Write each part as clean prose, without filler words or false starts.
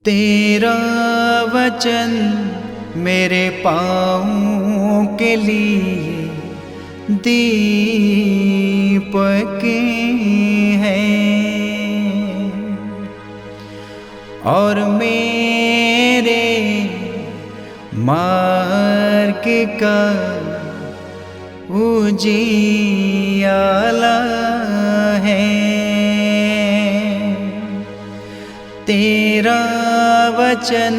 तेरा वचन मेरे पाँवों के लिए दीपक है और मेरे मार्ग का उजियाला है। तेरा वचन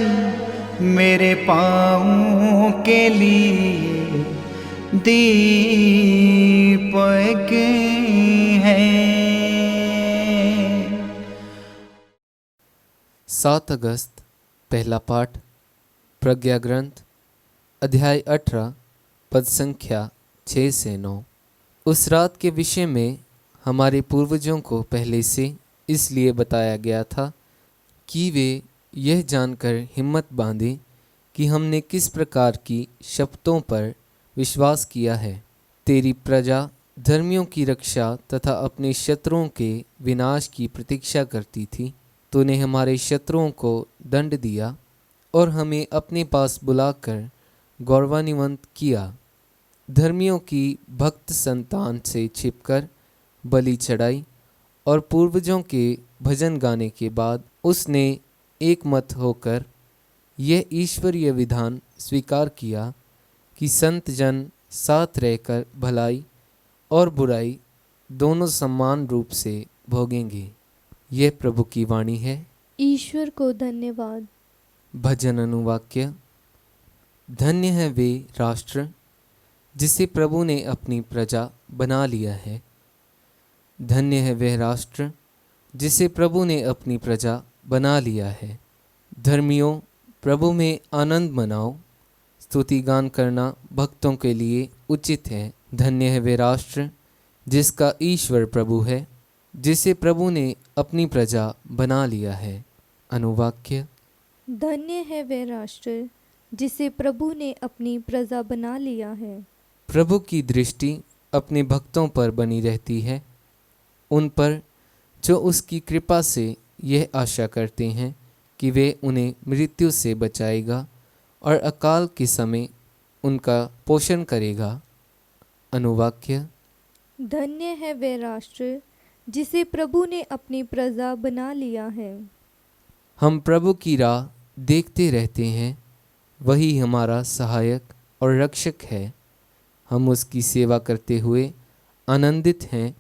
मेरे पाँवों के लिए दीपक है। 7 अगस्त पहला पाठ प्रज्ञा ग्रंथ अध्याय 18 पद संख्या 6 से 9। उस रात के विषय में हमारे पूर्वजों को पहले से इसलिए बताया गया था कि वे यह जानकर हिम्मत बांधें कि हमने किस प्रकार की शपथों पर विश्वास किया है। तेरी प्रजा धर्मियों की रक्षा तथा अपने शत्रुओं के विनाश की प्रतीक्षा करती थी। तूने हमारे शत्रुओं को दंड दिया और हमें अपने पास बुलाकर गौरवान्वित किया। धर्मियों की भक्त संतान से छिपकर बलि चढ़ाई और पूर्वजों के भजन गाने के बाद उसने एक मत होकर यह ईश्वरीय विधान स्वीकार किया कि संत जन साथ रहकर भलाई और बुराई दोनों समान रूप से भोगेंगे। यह प्रभु की वाणी है। ईश्वर को धन्यवाद। भजन अनुवाक्य। धन्य है वे राष्ट्र जिसे प्रभु ने अपनी प्रजा बना लिया है। धन्य है वह राष्ट्र जिसे प्रभु ने अपनी प्रजा बना लिया है। धर्मियों, प्रभु में आनंद मनाओ। स्तुति गान करना भक्तों के लिए उचित है। धन्य है वह राष्ट्र जिसका ईश्वर प्रभु है, जिसे प्रभु ने अपनी प्रजा बना लिया है। अनुवाक्य। धन्य है वह राष्ट्र जिसे प्रभु ने अपनी प्रजा बना लिया है। प्रभु की दृष्टि अपने भक्तों पर बनी रहती है, उन पर जो उसकी कृपा से यह आशा करते हैं कि वे उन्हें मृत्यु से बचाएगा और अकाल के समय उनका पोषण करेगा। अनुवाक्य। धन्य है वह राष्ट्र जिसे प्रभु ने अपनी प्रजा बना लिया है। हम प्रभु की राह देखते रहते हैं, वही हमारा सहायक और रक्षक है। हम उसकी सेवा करते हुए आनंदित हैं।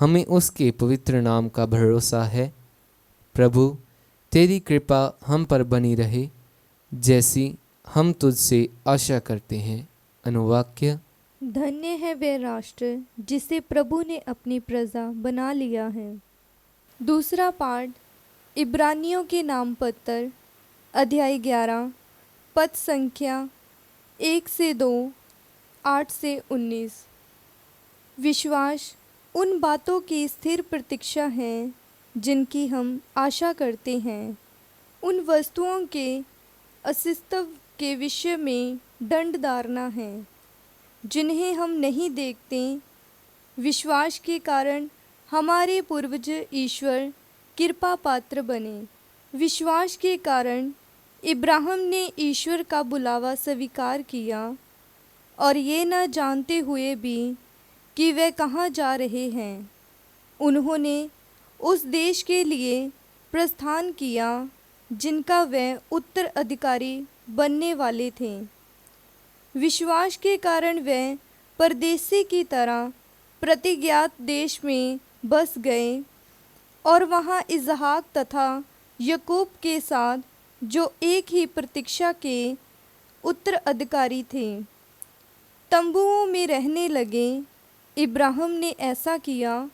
हमें उसके पवित्र नाम का भरोसा है। प्रभु, तेरी कृपा हम पर बनी रहे जैसी हम तुझसे आशा करते हैं। अनुवाक्य। धन्य है वह राष्ट्र जिसे प्रभु ने अपनी प्रजा बना लिया है। दूसरा पाठ इब्रानियों के नाम पत्र अध्याय 11 पद संख्या 1 से 2, 8 से 19। विश्वास उन बातों की स्थिर प्रतीक्षा है जिनकी हम आशा करते हैं, उन वस्तुओं के अस्तित्व के विषय में दंड धारना है जिन्हें हम नहीं देखते। विश्वास के कारण हमारे पूर्वज ईश्वर कृपा पात्र बने। विश्वास के कारण इब्राहिम ने ईश्वर का बुलावा स्वीकार किया और ये न जानते हुए भी कि वे कहाँ जा रहे हैं, उन्होंने उस देश के लिए प्रस्थान किया जिनका वे उत्तराधिकारी बनने वाले थे। विश्वास के कारण वे परदेसी की तरह प्रतिज्ञात देश में बस गए और वहाँ इसहाक तथा याकूब के साथ, जो एक ही प्रतीक्षा के उत्तराधिकारी थे, तंबुओं में रहने लगे। इब्राहिम ने ऐसा किया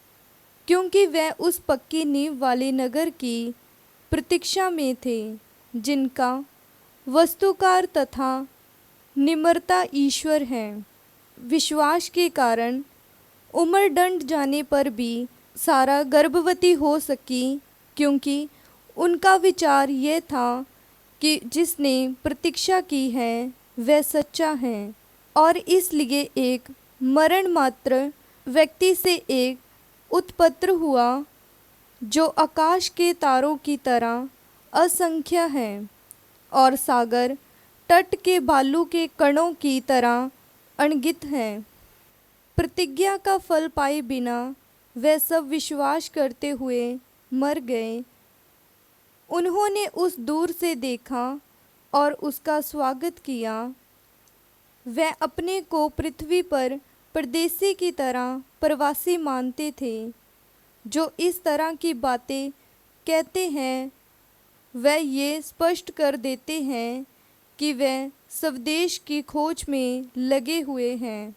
क्योंकि वह उस पक्की नींव वाले नगर की प्रतीक्षा में थे जिनका वास्तुकार तथा निम्रता ईश्वर है। विश्वास के कारण उम्र ढंढ जाने पर भी सारा गर्भवती हो सकी, क्योंकि उनका विचार यह था कि जिसने प्रतीक्षा की है वह सच्चा है, और इसलिए एक मरण मात्र व्यक्ति से एक उत्पत्र हुआ जो आकाश के तारों की तरह असंख्य हैं और सागर तट के बालू के कणों की तरह अनगिनत हैं। प्रतिज्ञा का फल पाए बिना वे सब विश्वास करते हुए मर गए। उन्होंने उस दूर से देखा और उसका स्वागत किया। वे अपने को पृथ्वी पर परदेसी की तरह प्रवासी मानते थे। जो इस तरह की बातें कहते हैं वे ये स्पष्ट कर देते हैं कि वे स्वदेश की खोज में लगे हुए हैं।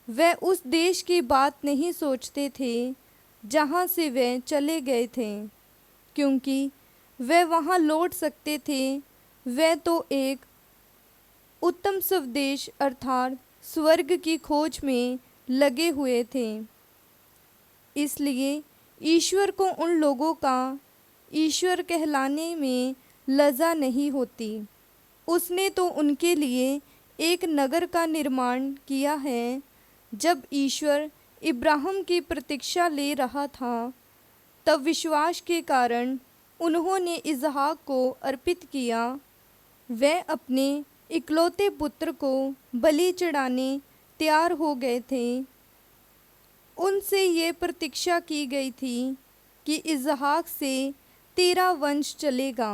वे उस देश की बात नहीं सोचते थे जहाँ से वे चले गए थे, क्योंकि वे वहाँ लौट सकते थे। वे तो एक उत्तम स्वदेश अर्थात स्वर्ग की खोज में लगे हुए थे। इसलिए ईश्वर को उन लोगों का ईश्वर कहलाने में लज्जा नहीं होती। उसने तो उनके लिए एक नगर का निर्माण किया है। जब ईश्वर इब्राहिम की प्रतीक्षा ले रहा था तब विश्वास के कारण उन्होंने इसहाक को अर्पित किया। वे अपने इकलौते पुत्र को बलि चढ़ाने तैयार हो गए थे। उनसे ये प्रतीक्षा की गई थी कि इसहाक से तेरा वंश चलेगा।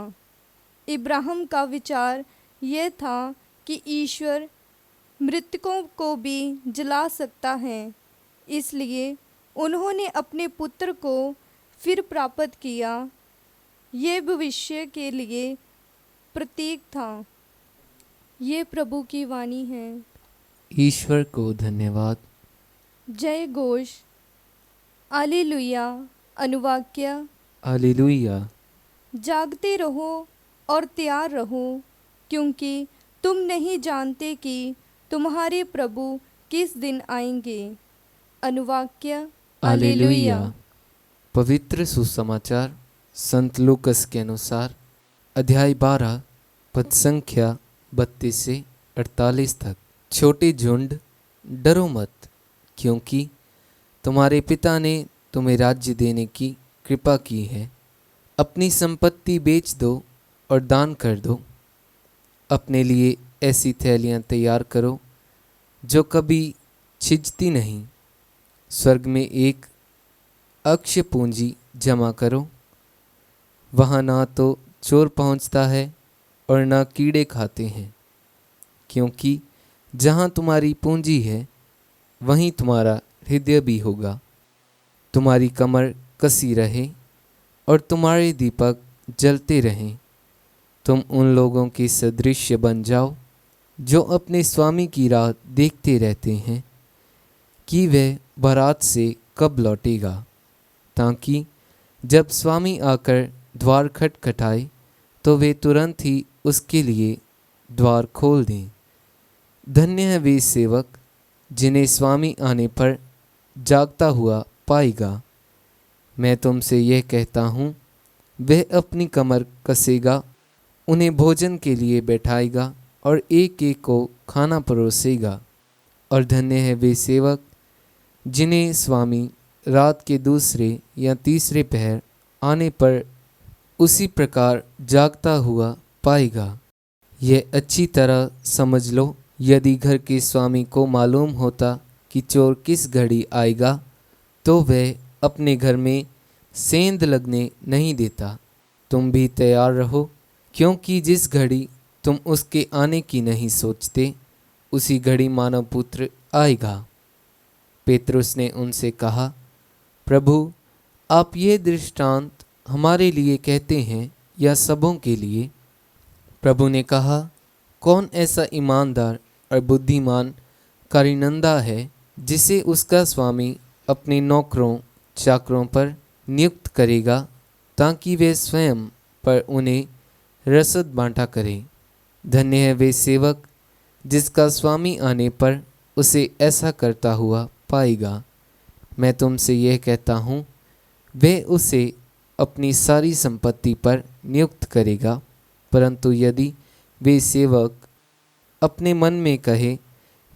इब्राहिम का विचार यह था कि ईश्वर मृतकों को भी जला सकता है, इसलिए उन्होंने अपने पुत्र को फिर प्राप्त किया। ये भविष्य के लिए प्रतीक था। ये प्रभु की वाणी है। ईश्वर को धन्यवाद। जय घोष। हालेलुया। अनुवाक्य। हालेलुया। जागते रहो और तैयार रहो, क्योंकि तुम नहीं जानते कि तुम्हारे प्रभु किस दिन आएंगे। अनुवाक्य। हालेलुया। पवित्र सुसमाचार संत लूकस के अनुसार अध्याय 12 पद संख्या 32 से 48 तक। छोटे झुंड, डरो मत, क्योंकि तुम्हारे पिता ने तुम्हें राज्य देने की कृपा की है। अपनी संपत्ति बेच दो और दान कर दो। अपने लिए ऐसी थैलियाँ तैयार करो जो कभी छिजती नहीं। स्वर्ग में एक अक्षय पूंजी जमा करो। वहाँ ना तो चोर पहुँचता है और ना कीड़े खाते हैं, क्योंकि जहाँ तुम्हारी पूंजी है वहीं तुम्हारा हृदय भी होगा। तुम्हारी कमर कसी रहे और तुम्हारे दीपक जलते रहें। तुम उन लोगों के सदृश बन जाओ जो अपने स्वामी की राह देखते रहते हैं कि वह बारात से कब लौटेगा, ताकि जब स्वामी आकर द्वार खटखटाए तो वे तुरंत ही उसके लिए द्वार खोल दें। धन्य है वे सेवक जिन्हें स्वामी आने पर जागता हुआ पाएगा। मैं तुमसे यह कहता हूँ, वह अपनी कमर कसेगा, उन्हें भोजन के लिए बैठाएगा और एक एक को खाना परोसेगा। और धन्य है वे सेवक जिन्हें स्वामी रात के दूसरे या तीसरे पहर आने पर उसी प्रकार जागता हुआ पाएगा। यह अच्छी तरह समझ लो, यदि घर के स्वामी को मालूम होता कि चोर किस घड़ी आएगा तो वह अपने घर में सेंध लगने नहीं देता। तुम भी तैयार रहो, क्योंकि जिस घड़ी तुम उसके आने की नहीं सोचते उसी घड़ी मानव पुत्र आएगा। पेतरुस ने उनसे कहा, प्रभु, आप ये दृष्टांत हमारे लिए कहते हैं या सबों के लिए? प्रभु ने कहा, कौन ऐसा ईमानदार और बुद्धिमान कारिंदा है जिसे उसका स्वामी अपने नौकरों चाकरों पर नियुक्त करेगा ताकि वे स्वयं पर उन्हें रसद बांटा करें। धन्य है वे सेवक जिसका स्वामी आने पर उसे ऐसा करता हुआ पाएगा। मैं तुमसे यह कहता हूँ, वह उसे अपनी सारी संपत्ति पर नियुक्त करेगा। परंतु यदि वे सेवक अपने मन में कहे,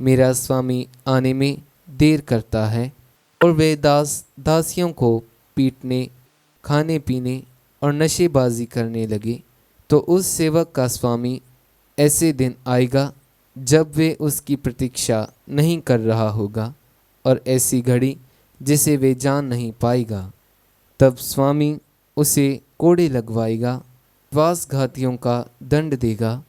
मेरा स्वामी आने में देर करता है, और वे दासियों को पीटने, खाने पीने और नशेबाजी करने लगे, तो उस सेवक का स्वामी ऐसे दिन आएगा जब वे उसकी प्रतीक्षा नहीं कर रहा होगा, और ऐसी घड़ी जिसे वे जान नहीं पाएगा। तब स्वामी उसे कोड़े लगवाएगा, विश्वासघातियों का दंड देगा।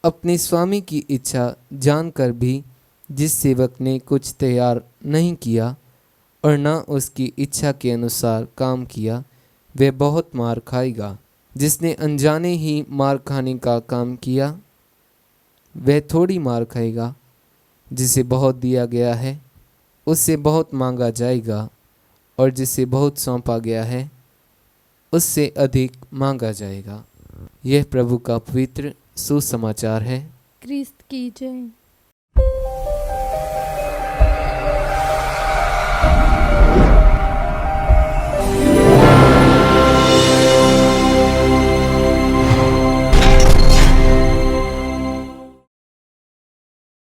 अपने स्वामी की इच्छा जानकर भी जिस सेवक ने कुछ तैयार नहीं किया और न उसकी इच्छा के अनुसार काम किया, वह बहुत मार खाएगा। जिसने अनजाने ही मार खाने का काम किया, वह थोड़ी मार खाएगा। जिसे बहुत दिया गया है उससे बहुत मांगा जाएगा, और जिसे बहुत सौंपा गया है उससे अधिक मांगा जाएगा। यह प्रभु का पवित्र सुसमाचार है। क्रिस्त की जय।